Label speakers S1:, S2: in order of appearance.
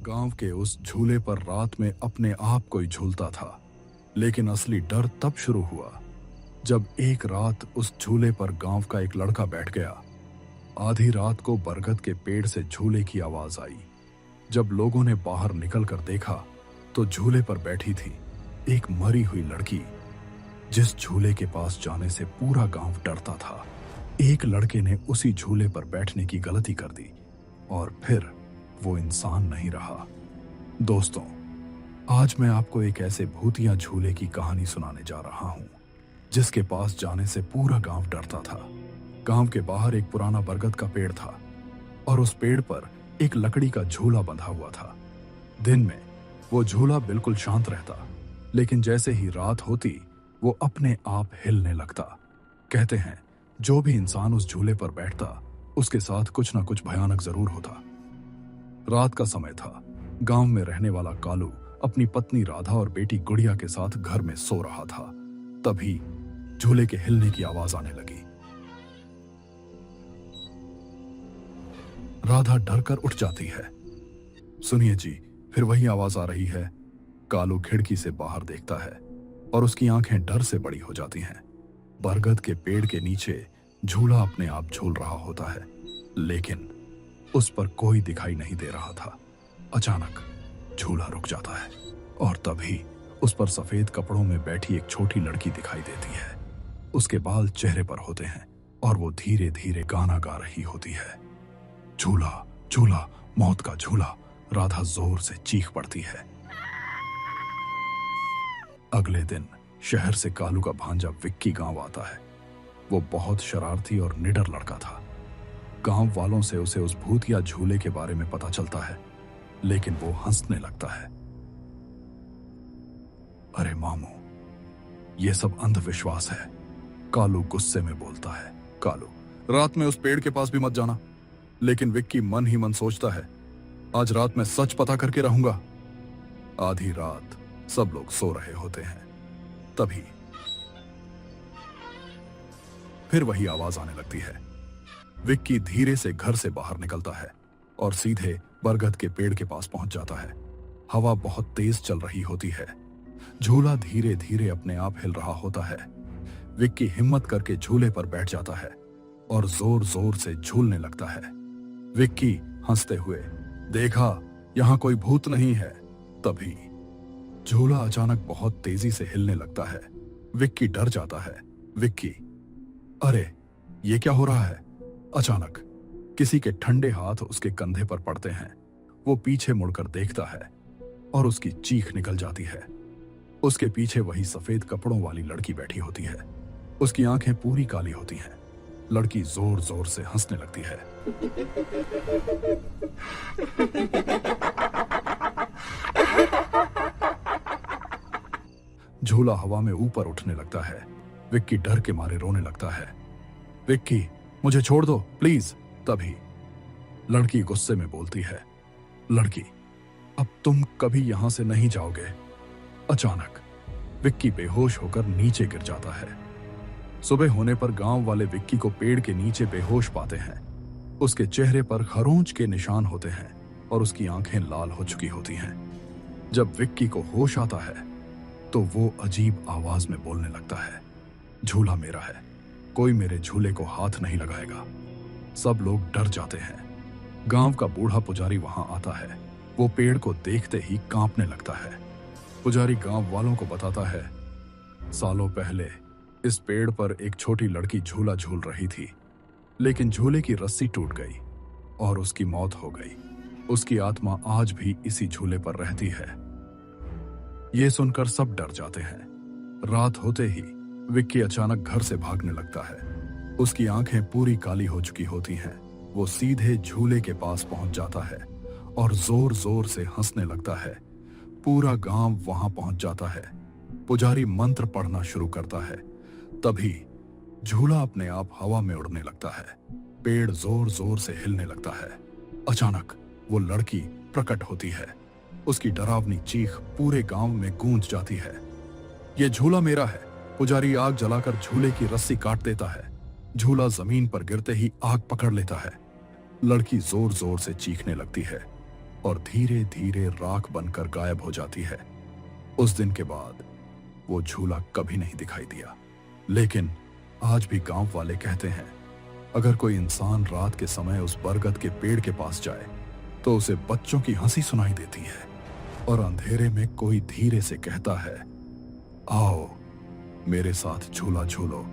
S1: गांव के उस झूले पर रात में अपने आप कोई झूलता था। लेकिन असली डर तब शुरू हुआ जब एक रात उस झूले पर गांव का एक लड़का बैठ गया। आधी रात को बरगद के पेड़ से झूले की आवाज आई। जब लोगों ने बाहर निकलकर देखा तो झूले पर बैठी थी एक मरी हुई लड़की, जिस झूले के पास जाने से पूरा गांव डरता था। एक लड़के ने उसी झूले पर बैठने की गलती कर दी और फिर वो इंसान नहीं रहा। दोस्तों, आज मैं आपको एक ऐसे भूतिया झूले की कहानी सुनाने जा रहा हूं जिसके पास जाने से पूरा गांव डरता था। गांव के बाहर एक पुराना बरगद का पेड़ था और उस पेड़ पर एक लकड़ी का झूला बंधा हुआ था। दिन में वो झूला बिल्कुल शांत रहता, लेकिन जैसे ही रात होती वो अपने आप हिलने लगता। कहते हैं जो भी इंसान उस झूले पर बैठता उसके साथ कुछ ना कुछ भयानक जरूर होता। रात का समय था। गांव में रहने वाला कालू अपनी पत्नी राधा और बेटी गुड़िया के साथ घर में सो रहा था। तभी झूले के हिलने की आवाज आने लगी। राधा डरकर उठ जाती है। सुनिए जी, फिर वही आवाज आ रही है। कालू खिड़की से बाहर देखता है और उसकी आंखें डर से बड़ी हो जाती हैं। बरगद के पेड़ के नीचे झूला अपने आप झूल रहा होता है, लेकिन उस पर कोई दिखाई नहीं दे रहा था। अचानक झूला रुक जाता है और तभी उस पर सफेद कपड़ों में बैठी एक छोटी लड़की दिखाई देती है। उसके बाल चेहरे पर होते हैं और वो धीरे धीरे गाना गा रही होती है। झूला झूला मौत का झूला, राधा जोर से चीख पड़ती है। अगले दिन शहर से कालू का भांजा विक्की गांव आता है। वो बहुत शरारती और निडर लड़का था। गांव वालों से उसे उस भूतिया झूले के बारे में पता चलता है, लेकिन वो हंसने लगता है। अरे मामू, ये सब अंधविश्वास है, कालू गुस्से में बोलता है। कालू, रात में उस पेड़ के पास भी मत जाना। लेकिन विक्की मन ही मन सोचता है, आज रात मैं सच पता करके रहूंगा। आधी रात सब लोग सो रहे होते हैं। तभी फिर वही आवाज आने लगती है। विक्की धीरे से घर से बाहर निकलता है और सीधे बरगद के पेड़ के पास पहुंच जाता है। हवा बहुत तेज चल रही होती है। झूला धीरे धीरे अपने आप हिल रहा होता है। विक्की हिम्मत करके झूले पर बैठ जाता है और जोर जोर से झूलने लगता है। विक्की हंसते हुए, देखा, यहां कोई भूत नहीं है। तभी झूला अचानक बहुत तेजी से हिलने लगता है। विक्की डर जाता है। विक्की, अरे ये क्या हो रहा है? अचानक किसी के ठंडे हाथ उसके कंधे पर पड़ते हैं। वो पीछे मुड़कर देखता है और उसकी चीख निकल जाती है। उसके पीछे वही सफेद कपड़ों वाली लड़की बैठी होती है। उसकी आंखें पूरी काली होती हैं। लड़की जोर जोर से हंसने लगती है। झूला हवा में ऊपर उठने लगता है। विक्की डर के मारे रोने लगता है। विक्की, मुझे छोड़ दो प्लीज। तभी लड़की गुस्से में बोलती है, लड़की, अब तुम कभी यहां से नहीं जाओगे। अचानक विक्की बेहोश होकर नीचे गिर जाता है। सुबह होने पर गांव वाले विक्की को पेड़ के नीचे बेहोश पाते हैं। उसके चेहरे पर खरोंच के निशान होते हैं और उसकी आंखें लाल हो चुकी होती हैं। जब विक्की को होश आता है तो वो अजीब आवाज में बोलने लगता है, झूला मेरा है, कोई मेरे झूले को हाथ नहीं लगाएगा। सब लोग डर जाते हैं। गांव का बूढ़ा पुजारी वहां आता है। वो पेड़ को देखते ही कांपने लगता है। पुजारी गांव वालों को बताता है, सालों पहले इस पेड़ पर एक छोटी लड़की झूला झूल रही थी, लेकिन झूले की रस्सी टूट गई और उसकी मौत हो गई। उसकी आत्मा आज भी इसी झूले पर रहती है। ये सुनकर सब डर जाते हैं। रात होते ही विक्की अचानक घर से भागने लगता है। उसकी आंखें पूरी काली हो चुकी होती हैं। वो सीधे झूले के पास पहुंच जाता है और जोर जोर से हंसने लगता है। पूरा गांव वहां पहुंच जाता है। पुजारी मंत्र पढ़ना शुरू करता है। तभी झूला अपने आप हवा में उड़ने लगता है। पेड़ जोर जोर से हिलने लगता है। अचानक वो लड़की प्रकट होती है। उसकी डरावनी चीख पूरे गांव में गूंज जाती है। ये झूला मेरा है। पुजारी आग जलाकर झूले की रस्सी काट देता है। झूला जमीन पर गिरते ही आग पकड़ लेता है। लड़की जोर जोर से चीखने लगती है और धीरे धीरे राख बनकर गायब हो जाती है। उस दिन के बाद वो झूला कभी नहीं दिखाई दिया। लेकिन आज भी गांव वाले कहते हैं, अगर कोई इंसान रात के समय उस बरगद के पेड़ के पास जाए तो उसे बच्चों की हंसी सुनाई देती है और अंधेरे में कोई धीरे से कहता है, आओ मेरे साथ झूला झूलो।